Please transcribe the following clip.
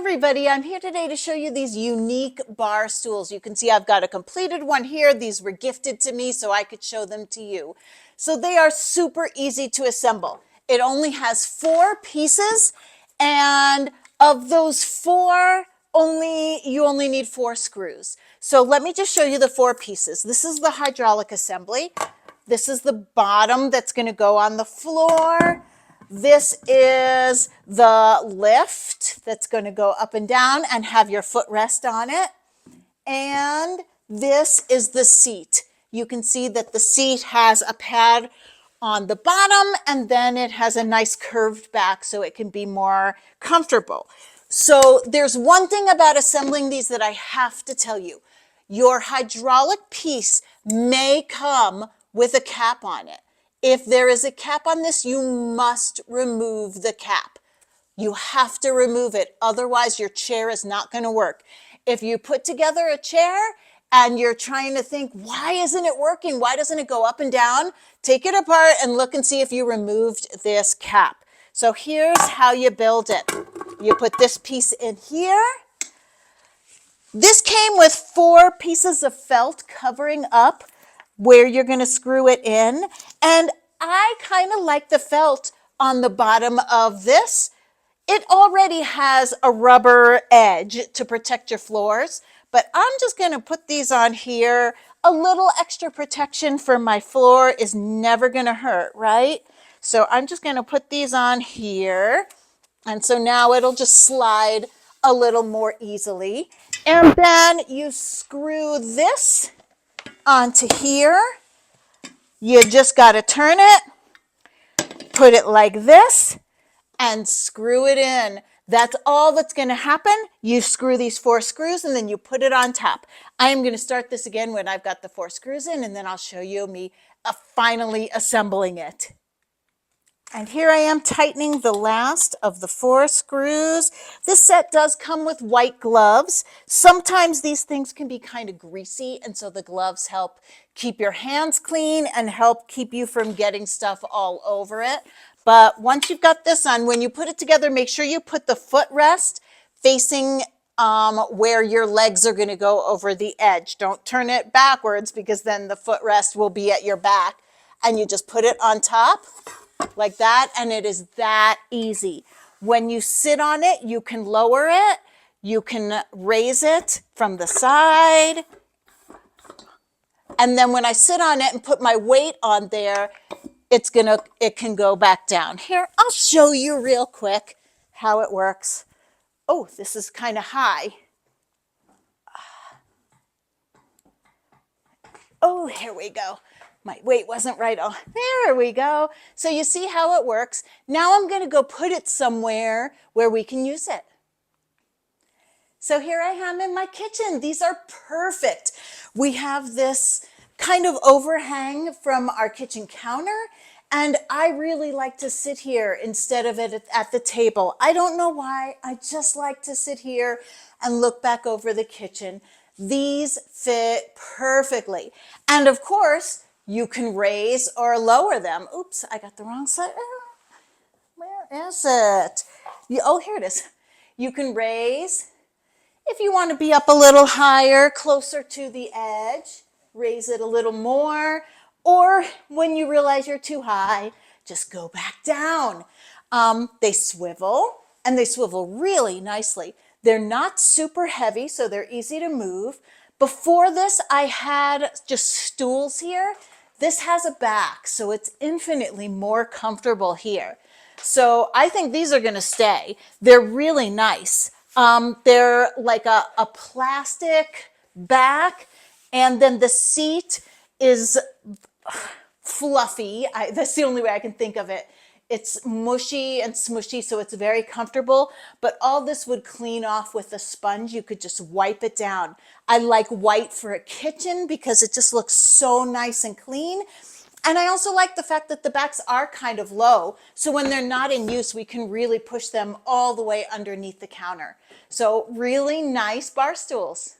everybody, I'm here today to show you these unique bar stools. You can see I've got a completed one here. These were gifted to me so I could show them to you. So they are super easy to assemble. It only has 4 pieces, and of those 4, you only need 4 screws. So let me just show you the 4 pieces. This is the hydraulic assembly. This is the bottom that's going to go on the floor. This is the lift that's going to go up and down and have your footrest on it. And this is the seat. You can see that the seat has a pad on the bottom, and then it has a nice curved back so it can be more comfortable. So there's one thing about assembling these that I have to tell you. Your hydraulic piece may come with a cap on it. If there is a cap on this, you must remove the cap. You have to remove it. Otherwise, your chair is not going to work. If you put together a chair and you're trying to think, why isn't it working? Why doesn't it go up and down? Take it apart and look and see if you removed this cap. So here's how you build it. You put this piece in here. This came with 4 pieces of felt covering up where you're going to screw it in. And I kind of like the felt on the bottom of this. It already has a rubber edge to protect your floors, but I'm just going to put these on here. A little extra protection for my floor is never going to hurt, right? So I'm just going to put these on here. And so now it'll just slide a little more easily. And then you screw this onto here. You just got to turn it, put it like this, and screw it in. That's all that's going to happen. You screw these 4 screws and then you put it on top. I am going to start this again when I've got the 4 screws in, and then I'll show you me finally assembling it. And here I am tightening the last of the 4 screws. This set does come with white gloves. Sometimes these things can be kind of greasy, and so the gloves help keep your hands clean and help keep you from getting stuff all over it. But once you've got this on, when you put it together, make sure you put the footrest facing where your legs are going to go over the edge. Don't turn it backwards because then the footrest will be at your back. And you just put it on top like that, and it is that easy. When you sit on it, you can lower it, you can raise it from the side, and then when I sit on it and put my weight on there, it can go back down. Here, I'll show you real quick how it works. Oh, this is kind of high. Oh, here we go. My weight wasn't right on. There we go. So you see how it works. Now I'm going to go put it somewhere where we can use it. So here I am in my kitchen. These are perfect. We have this kind of overhang from our kitchen counter, and I really like to sit here instead of it at the table. I don't know why. I just like to sit here and look back over the kitchen. These fit perfectly. And of course, you can raise or lower them. Oops, I got the wrong side. Where is it? Oh, here it is. You can raise. If you want to be up a little higher, closer to the edge, raise it a little more. Or when you realize you're too high, just go back down. They swivel, and they swivel really nicely. They're not super heavy, so they're easy to move. Before this, I had just stools here. This has a back, so it's infinitely more comfortable here. So I think these are going to stay. They're really nice. They're like a plastic back, and then the seat is fluffy. That's the only way I can think of it. It's mushy and smushy, so it's very comfortable, but all this would clean off with a sponge. You could just wipe it down. I like white for a kitchen because it just looks so nice and clean. And I also like the fact that the backs are kind of low, so when they're not in use, we can really push them all the way underneath the counter. So really nice bar stools.